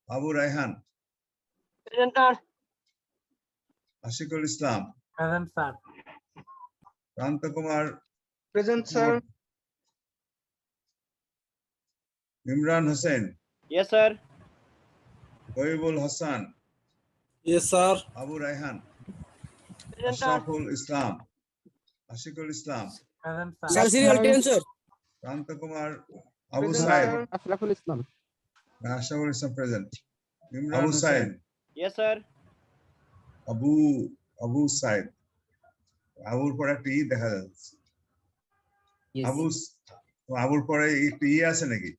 Abu Raihan, Present, sir. Ashikul Islam, Present, sir. Ranta Kumar, Present, sir. Imran Hussain, Yes, sir. Hoibul Hassan, Yes, sir. Abu Raihan, Present, sir. Ashraful Islam, Ashikul Islam, Present, Sir, sir. serial 10, sir. Ranta Kumar, Abu Present, Said, sir. Ashraful Islam. Ashraful Islam present. Abu Said, Yes, sir. Abu Said, আবুর পরে একটা ই দেখা যাচ্ছে আবুর পরে একটা ই আছে নাকি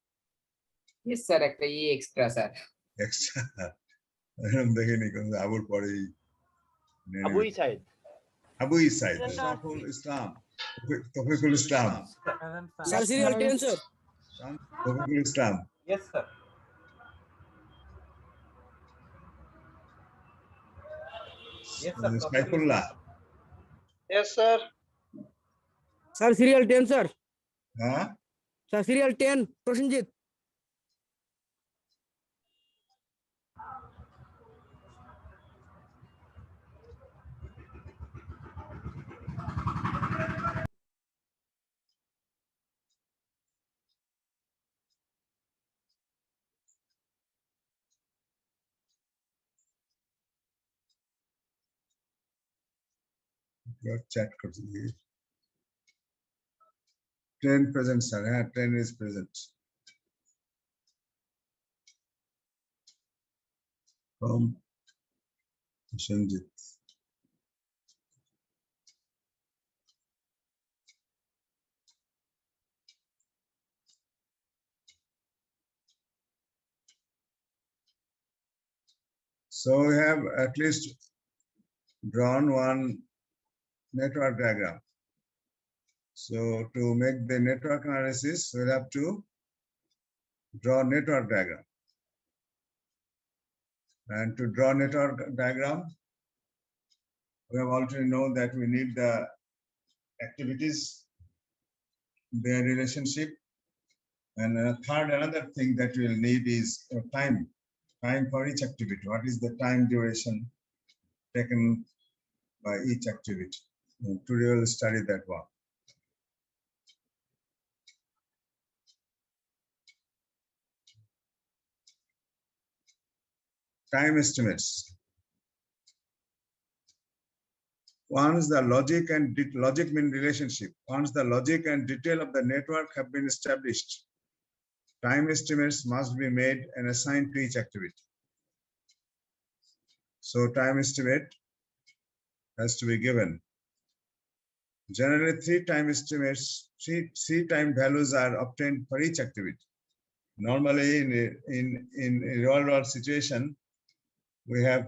Yes, sir. একটা ই এক্সট্রা স্যার। এক্সট্রা এরকম দেখিনি কোন আবুর পরে Abu Said. আবু ইসাইদ Shaful Islam Taufiqul Islam Present, sir. Sir, serial 10, sir. Taufiqul Islam Yes, sir. Yes, sir. Saifullah Yes, sir. Sir, serial 10, sir. হ্যাঁ Sir, serial 10. Prosenjit. chat করছি ট্রেন প্রেজেন্ট স্যার হ্যাঁ train is present from Shanjit. So we have at least drawn one network diagram. So to make the network analysis, we'll have to draw network diagram. And to draw network diagram, we have already known that we need the activities, their relationship, and another thing that we'll need is time for each activity. What is the time duration taken by each activity? And today we'll study that one. Time estimates. Once the logic mean relationship, once the logic and detail of the network have been established, time estimates must be made and assigned to each activity. So time estimate has to be given. Generally, three time values are obtained for each activity. Normally, in real world situation, we have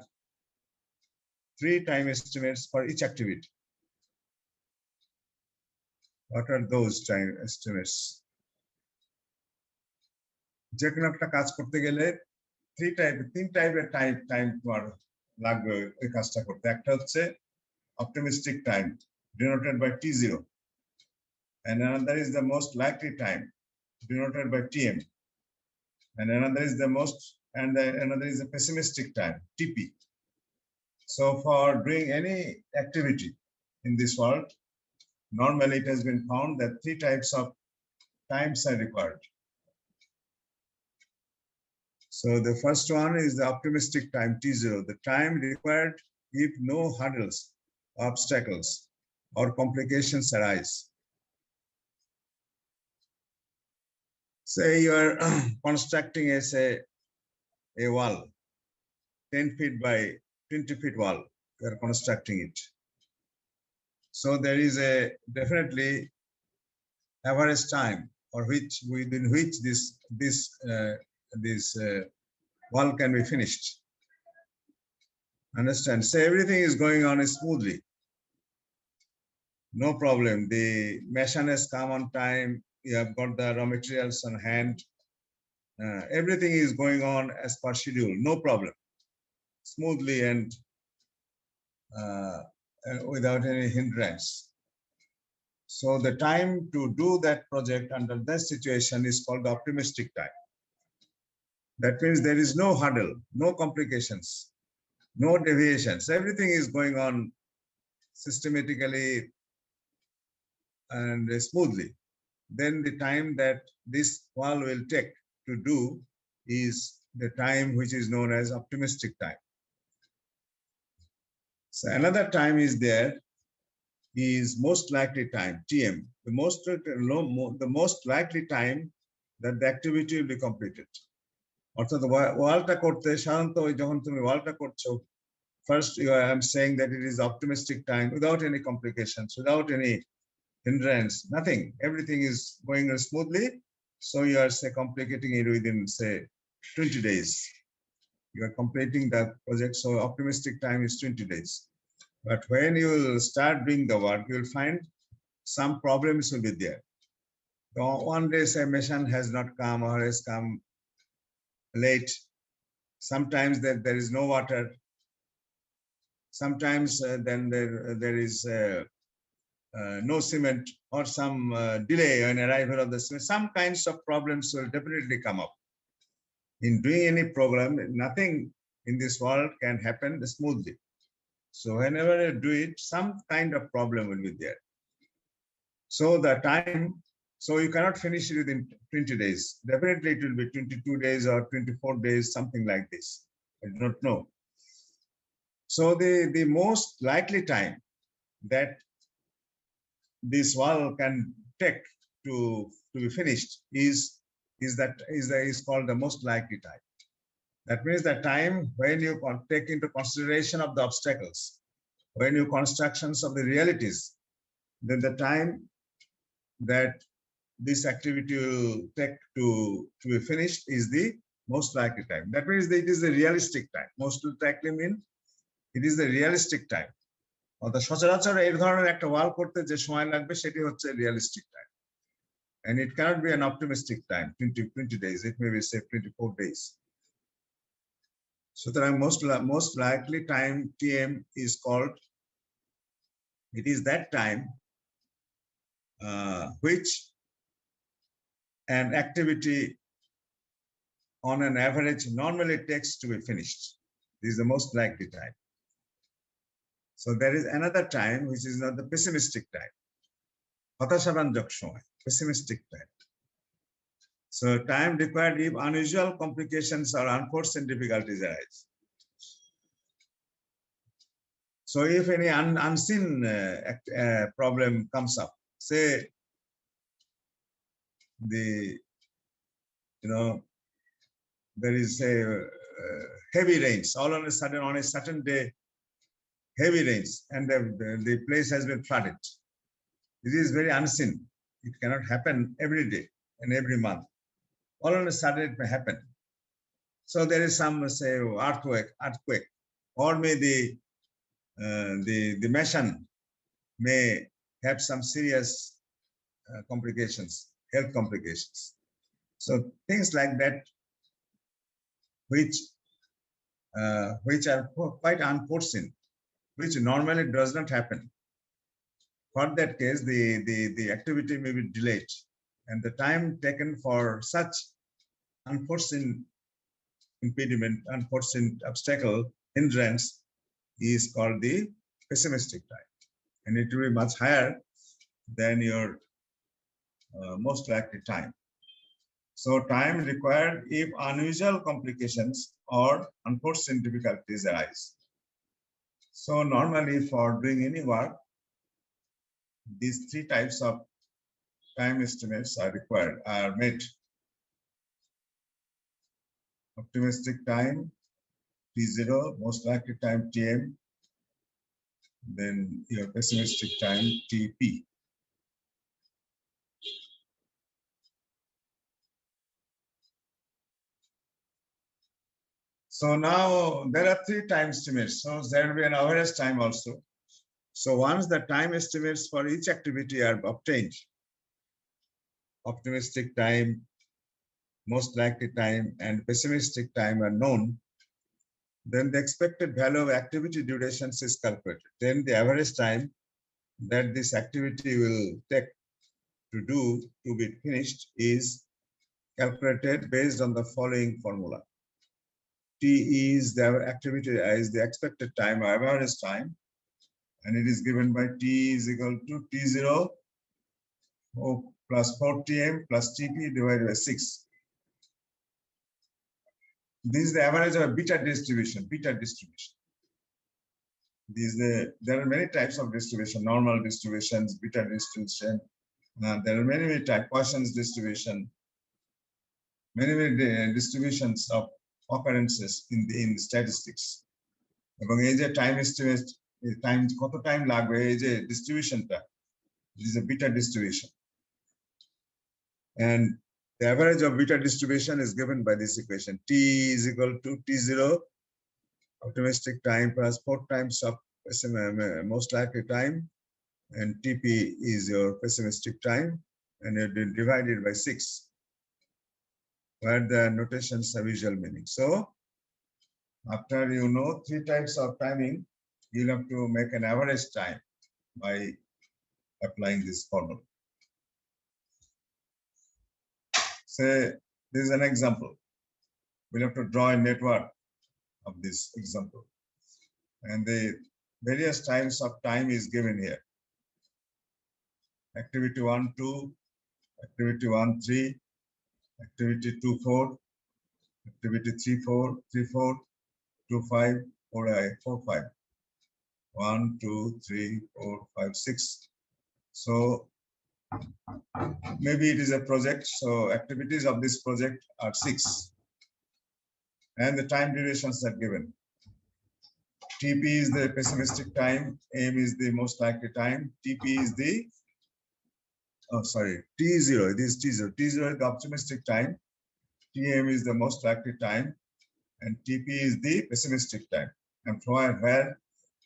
3 time estimates for each activity. What are those time estimates? যে কোনো একটা কাজ করতে গেলে তিন টাইপের time তোমার লাগবে এই কাজটা করতে। একটা হচ্ছে optimistic time denoted by T0, and another is the most likely time denoted by Tm, and another is another is the pessimistic time TP. So for doing any activity in this world, normally it has been found that 3 types of times are required. So the first one is the optimistic time T0, the time required if no hurdles, obstacles, or complications arise. Say you are constructing a wall, 10 feet by 20 feet wall, you are constructing it. So there is a definitely average time or within which this wall can be finished. Understand? So everything is going on smoothly. No problem. The mason has come on time. You have got the raw materials on hand. Everything is going on as per schedule. No problem. Smoothly and without any hindrance. So the time to do that project under that situation is called the optimistic time. That means there is no hurdle, no complications, no deviations. Everything is going on systematically and smoothly. Then the time that this wall will take to do is the time which is known as optimistic time. So another time is there is most likely time, TM, the most likely time that the activity will be completed. অর্থাৎ ওয়ালটা করতে সাধারণত যখন তুমি ওয়ালটা করছো, first I am saying that it is optimistic time without any complications, without any hindrance, nothing. Everything is going smoothly. So you are say complicating it within say 20 days. You are completing the project. So optimistic time is 20 days. But when you will start doing the work, you will find some problems will be there. So one day say machine has not come or has come late. Sometimes there is no water. Sometimes then there is no cement or some delay in arrival of the cement. Some kinds of problems will definitely come up. In doing any program, nothing in this world can happen smoothly. So whenever you do it, some kind of problem will be there. So the time, so you cannot finish it within 20 days. Definitely it will be 22 days or 24 days, something like this. I do not know. So the most likely time that this wall can take to be finished is called the most likely time. That means the time when you take into consideration of the obstacles, when you constructions of the realities, then the time that this activity will take to be finished is the most likely time. That means that it is the realistic time. Most likely mean it is the realistic time. অর্থাৎ সচরাচর এই ধরনের একটা ওয়াল করতে যে সময় লাগবে সেটি হচ্ছে realistic time. And it cannot be an optimistic time, 20 days. It may be say 24 days. So the most likely time TM is called, it is that time which an activity on an average normally takes to be finished. This is the most likely time. So there is another time which is not the pessimistic time. হতাশাব্যঞ্জক সময়, pessimistic time. So time required if unusual complications or unforeseen difficulties arise. So if any unseen problem comes up, say there is a heavy rains all on a certain day, heavy rains, and the place has been flooded. It is very unseen. It cannot happen every day and every month. All on a sudden it may happen. So there is some say earthquake, or may the machine may have some serious complications, health complications. So things like that, which are quite unforeseen, which normally does not happen. For that case, the activity may be delayed, and the time taken for such unforeseen impediment, unforeseen obstacle, hindrance is called the pessimistic time, and it will be much higher than your most likely time. So time required if unusual complications or unforeseen difficulties arise. So normally for doing any work, these three types of time estimates are required, are made. Optimistic time, T0, most likely time, TM, then your pessimistic time, TP. So now there are three time estimates. So there will be an average time also. So once the time estimates for each activity are obtained, optimistic time, most likely time, and pessimistic time are known, then the expected value of activity durations is calculated. Then the average time that this activity will take to be finished is calculated based on the following formula. T is the activity is the expected time or average time, and it is given by T is equal to T0 plus 4Tm plus Tp divided by 6. This is the average of beta distribution. There are many types of distribution, normal distributions, beta distribution. There are many types, Poisson's distribution, many distributions of occurrences in statistics. এবং এই যে time estimate, কত time লাগবে, এই যে ডিস্ট্রিবিউশনটা, it is a beta distribution. And the average of beta distribution is given by this equation. T is equal to T0 optimistic time plus 4 times of most likely time, and Tp is your pessimistic time, and it is divided by 6, where the notations have visual meaning. So after you know 3 types of timing, you'll have to make an average time by applying this formula. Say this is an example. We'll have to draw a network of this example, and the various times of time is given here. Activity 1, 2, activity 1, 3, activity 2, 4, activity 3, 4, 3, 4, 2, 5, 4, 4, 5. 1, 2, 3, 4, 5, 6. So maybe it is a project. So activities of this project are 6. And the time durations are given. Tp is the pessimistic time, M is the most likely time, Tp is the, T0, it is T0. T0 is the optimistic time, Tm is the most likely time, and Tp is the pessimistic time. And from where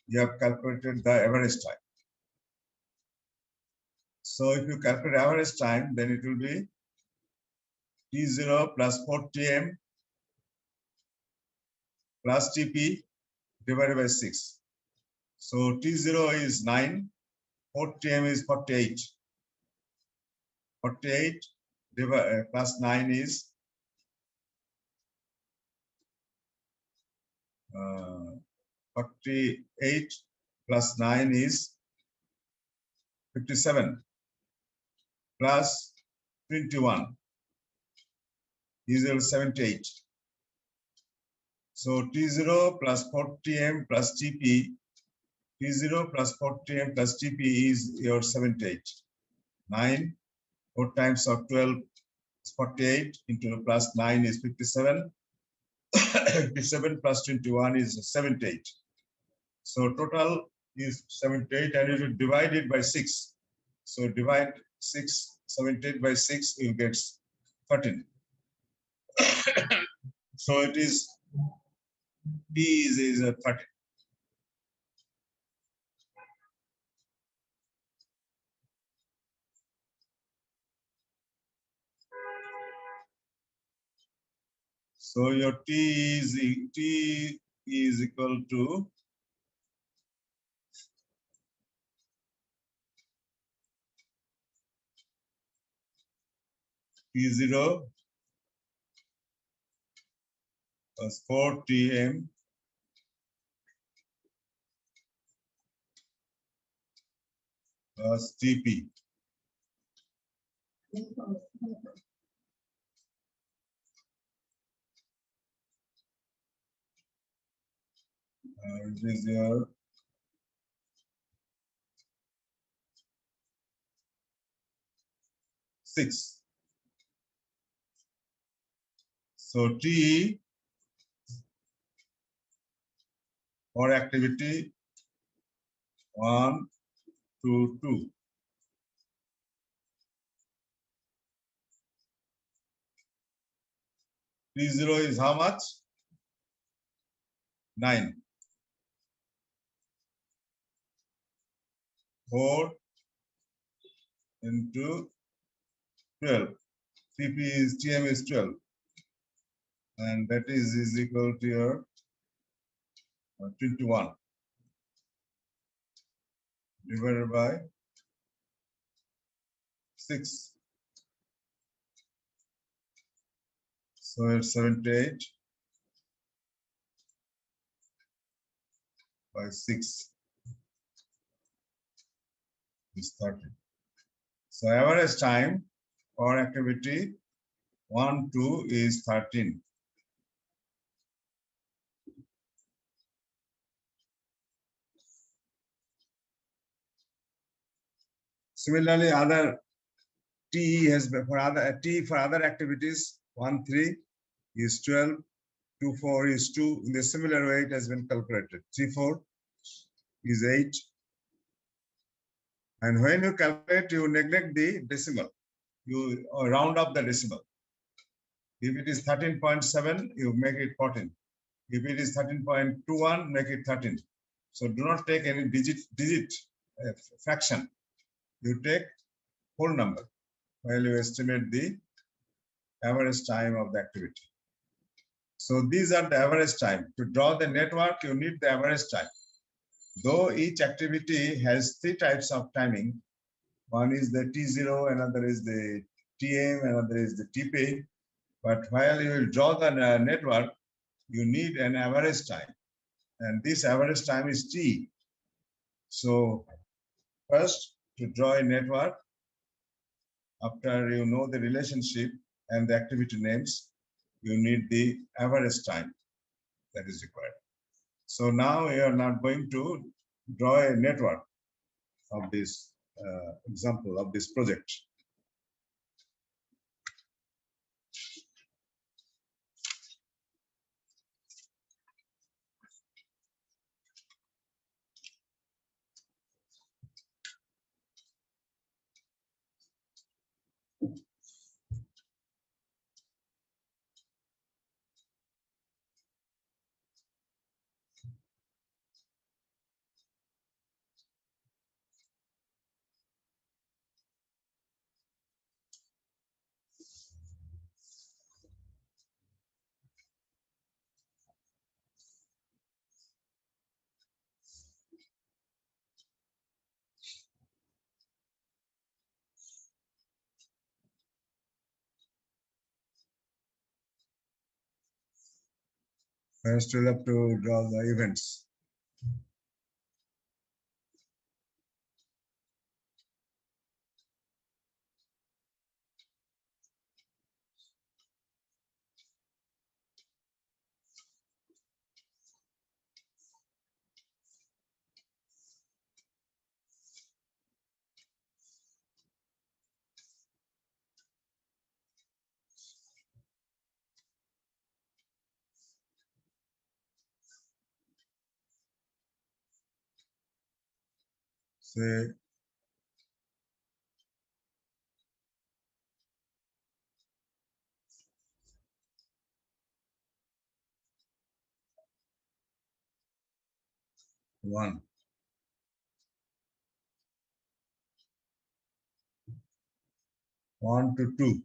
you have calculated the average time. So if you calculate average time, then it will be T0 plus 4Tm plus Tp divided by 6. So T0 is 9, 4Tm is 48. 48 plus 9 is 48 plus 9 is 57 plus 21 is 78. So T0 plus 4Tm plus Tp, T0 plus 4Tm plus Tp is your 78. 9, 4 times of 12 is 48 into plus 9 is 57. 57 plus 21 is 78. So total is 78, and you should divide it by 6. So divide 78 by 6, you get 13. So it is P is 13. So your T is equal to T0 plus 4Tm plus Tp. It is your six. So T for activity 1, 2, 2. T0 is how much? 9. 4 into 12. Tm is 12. And that is equal to your 21 divided by 6. So it's 78 by 6 is 30. So average time for activity 1, 2 is 13. Similarly, other T has been for other T for other activities 1, 3 is 12, 2, 4 is 2. In the similar way, it has been calculated. 3, 4 is 8. And when you calculate, you neglect the decimal. You round up the decimal. If it is 13.7, you make it 14. If it is 13.21, make it 13. So do not take any digit fraction. You take whole number while you estimate the average time of the activity. So these are the average time. To draw the network, you need the average time. Though each activity has 3 types of timing, one is the T0, another is the TM, another is the TP. But while you will draw the network, you need an average time. And this average time is T. So first, to draw a network, after you know the relationship and the activity names, you need the average time that is required. So now we are not going to draw a network of this example of this project. First, we'll have to draw the events. Say 1. One to 2.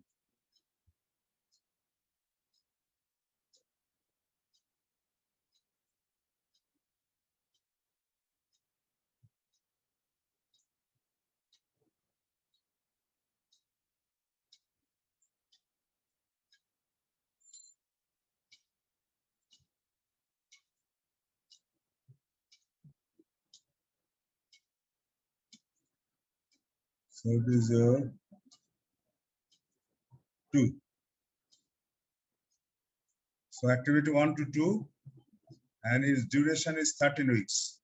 So it is 2. So activity 1 to 2, and its duration is 13 weeks.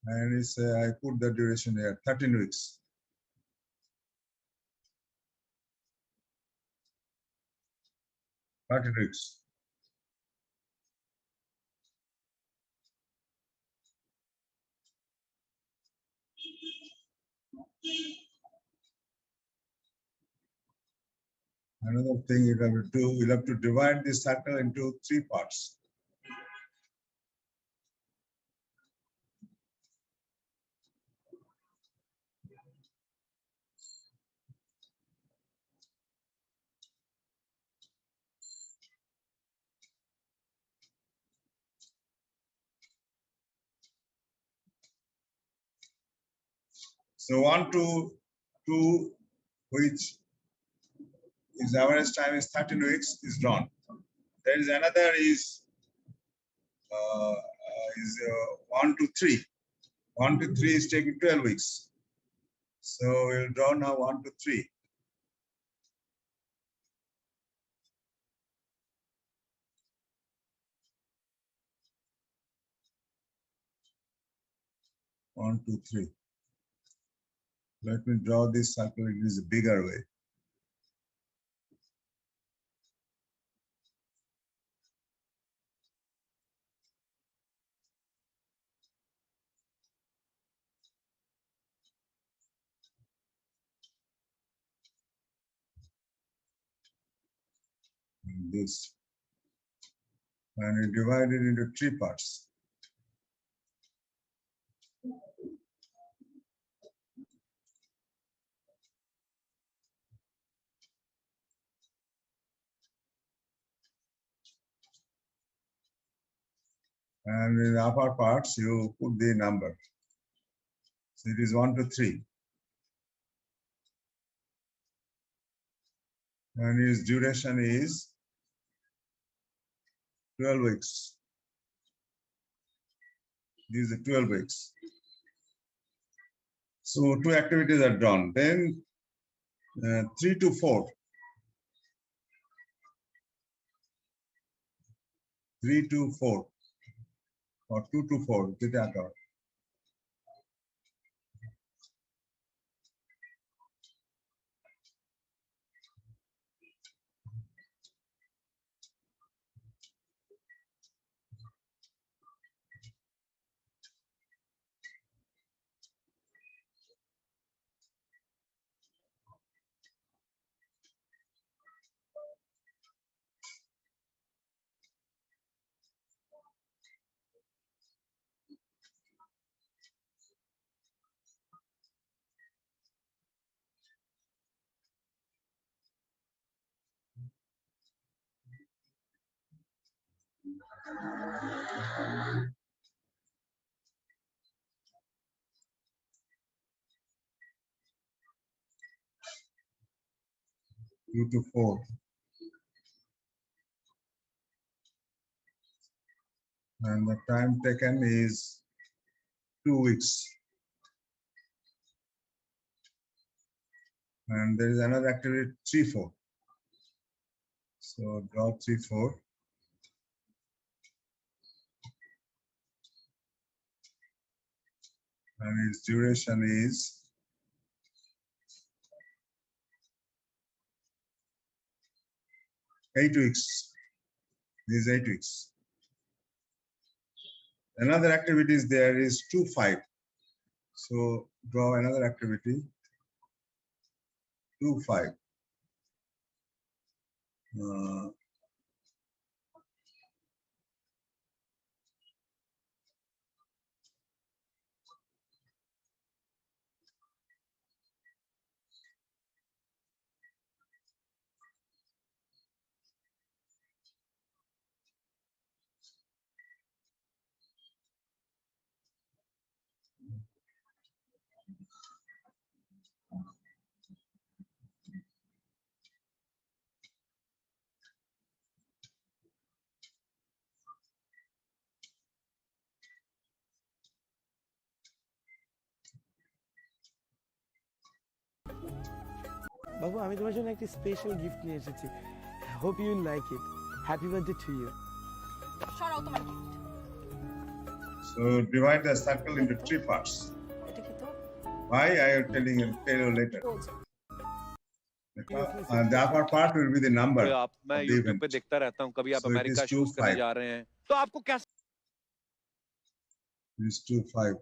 And it's I put the duration here, 13 weeks. Weeks. Another thing you have to do, you'll have to divide this circle into 3 parts. So 1 to 2, which is average time is 13 weeks, is drawn. There is another is is 1 to 3. 1 to 3 is taking 12 weeks. So we'll draw now 1 to 3. One, two, three. Let me draw this circle in a bigger way. This, and we divide it into 3 parts. And in the upper parts, you put the number. So it is 1 to 3. And its duration is 12 weeks. These are 12 weeks. So 2 activities are done. Then 3 to 4. 3 to 4 or 2 to 4. যেটা আঁকা হয়। Two to 4. And the time taken is 2 weeks. And there is another activity 3, 4. So draw 3, 4. And its duration is 8 weeks. These 8 weeks. Another activity is there is 2, 5. So draw another activity 2, 5. বাবু আমি তোমার জন্য একটা special gift নিয়ে এসেছি hope you like it happy birthday to you সরাও তোমার gift। So divide the circle into 3 parts. এটা কি তো Why I am tell you later. Rose The upper part will be the number. आप मैं of the YouTube event. पे देखता रहता हूँ कभी आप So it America is shoot 2, करने 5. जा रहे हैं तो आपको क्या It is 2, 5.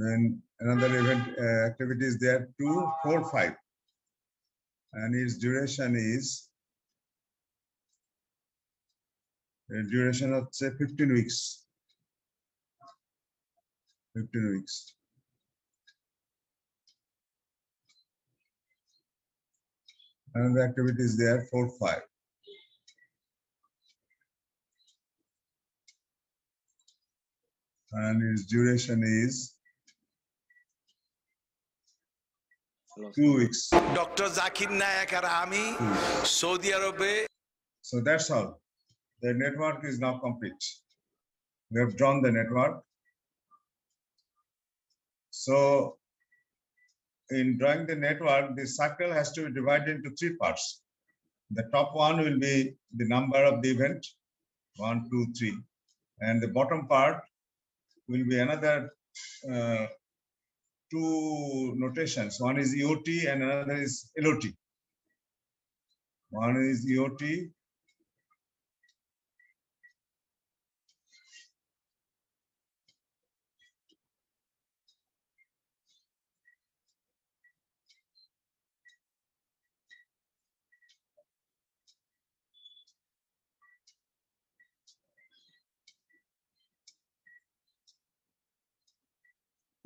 Then another event activity is there 2, 4, 5. And its duration is of say 15 weeks. 15 weeks. Another activity is there 4, 5. And its duration is 2 weeks. Doctor Zakir Naik আর আমি Saudi আরবে So that's all. the network is now complete. We have drawn the network. So in drawing the network, the circle has to be divided into three parts. The top one will be the number of the event, 1, 2, 3. And the bottom part will be another two notations. One is EOT and another is LOT. One is EOT.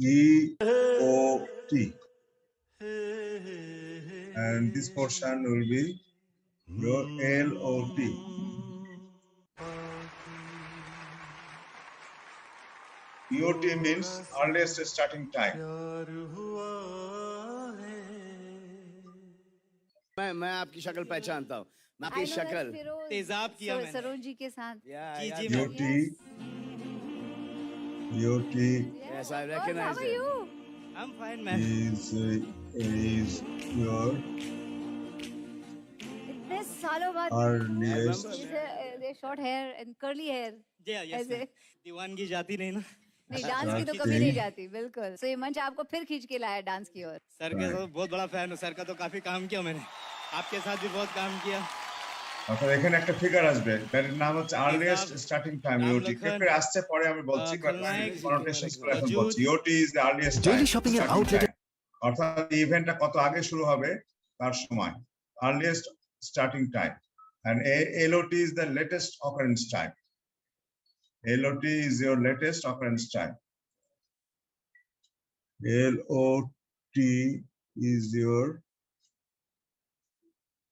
EOT. And this portion will be your LOT. EOT means earliest starting time. मैं आपकी शक्ल पहचानता हूँ मैं आपकी शक्ल तेजाब किया मैंने सरोज जी के साथ EOT. EOT yes I recognize it I'm fine man is your इतने सालों बाद earliest short hair and curly hair ऐसे दीवानगी जाती नहीं ना नहीं डांस की तो कभी नहीं जाती बिल्कुल सो ये मंच आपको फिर खींच के लाया डांस की ओर सर के साथ बहुत बड़ा फैन हूँ सर का तो काफी काम किया मैंने आपके साथ भी बहुत काम किया অর্থাৎ এখানে একটা ফিগার আসবে তার নাম হচ্ছে earliest starting time EOT figure আসছে পরে আমি বলছি কনোটেশনস গুলো এখন বলছি EOT is the earliest daily shopping এর আউটলেট অর্থাৎ এই ইভেন্টটা কত আগে শুরু হবে তার সময় earliest starting time and LOT is the latest occurrence time LOT is your latest occurrence time. LOT is your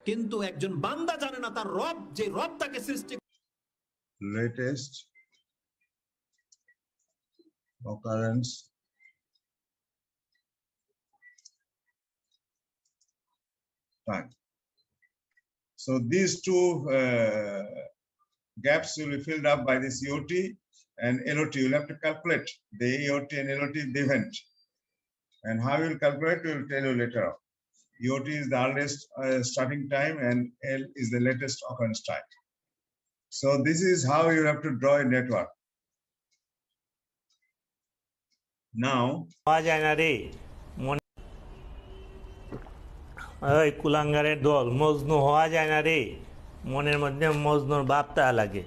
কিন্তু একজন বান্দা জানে না তার রব যে রব তাকে সৃষ্টি latest occurrence time. So these two gaps will be filled up by this EOT and LOT. You'll have to calculate the EOT and LOT the event. And how you will calculate, we will tell you later on. EOT is the earliest starting time and L is the latest occurrence time. So this is how you have to draw a network. Now, ওই কুলাঙ্গারের দল মজনু হওয়া যায় না রে মনের মধ্যে মজনুর ভাবটা লাগে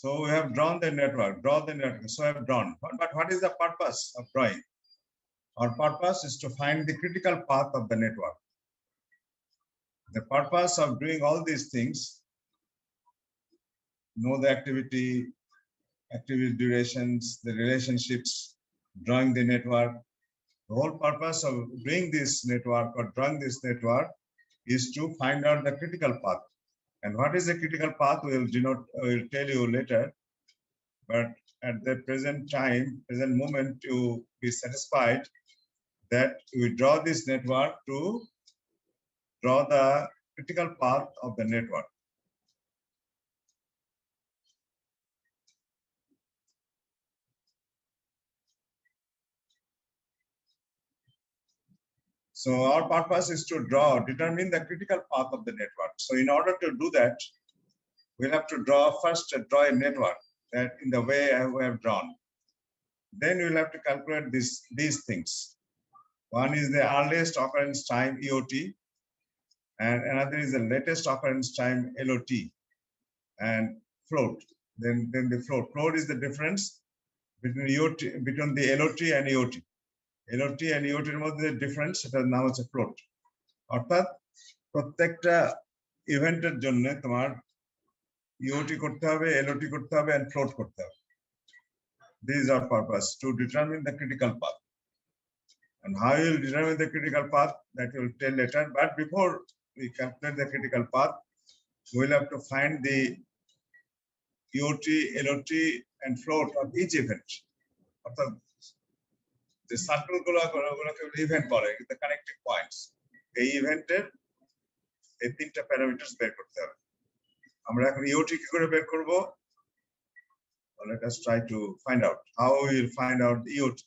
so we have drawn the network, draw the network. So I have drawn. But what is the purpose of drawing? Our purpose is to find the critical path of the network. The purpose of doing all these things, know the activity durations, the relationships, drawing the network. The whole purpose of doing this network or drawing this network is to find out the critical path. And what is the critical path we will tell you later. But at the present time, present moment, to be satisfied that we draw this network to draw the critical path of the network. So our purpose is to determine the critical path of the network. So in order to do that, we'll have to first draw a network that in the way we have drawn. Then we'll have to calculate these things. One is the earliest occurrence time EOT, and another is the latest occurrence time LOT, and float. Then the float. Float is the difference between the LOT and EOT. LOT and EOT এর মধ্যে difference সেটার নাম হচ্ছে float অর্থাৎ প্রত্যেকটা ইভেন্টের জন্য তোমার ইওটি করতে হবে LOT করতে হবে and float করতে হবে. These are purpose to determine the critical path. And how you will determine the critical path that we will tell later. But before we calculate the critical path, we will have to find the EOT, LOT and float of each event. অর্থাৎ যে circle গুলোকে event বলে, the connecting points. এই ইভেন্টের এই তিনটা parameters বের করতে হবে। আমরা এখন ইওটি কি করে বের করব? Let us try to find out how we will find out the EOT.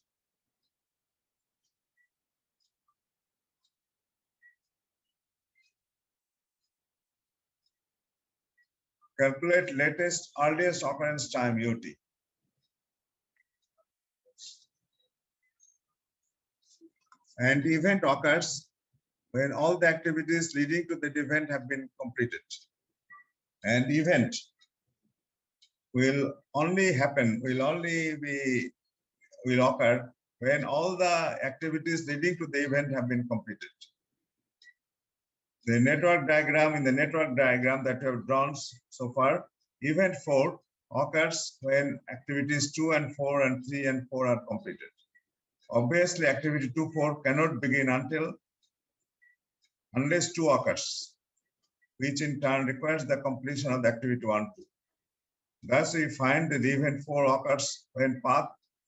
Calculate latest earliest occurrence time EOT. And the event occurs when all the activities leading to that event have been completed. And the event will only occur when all the activities leading to the event have been completed. In the network diagram that we have drawn so far, event 4 occurs when activities 2 and 4 and 3 and 4 are completed. Obviously, activity 2-4 cannot begin unless 2 occurs, which in turn requires the completion of the activity 1-2. Thus, we find that event 4 occurs when path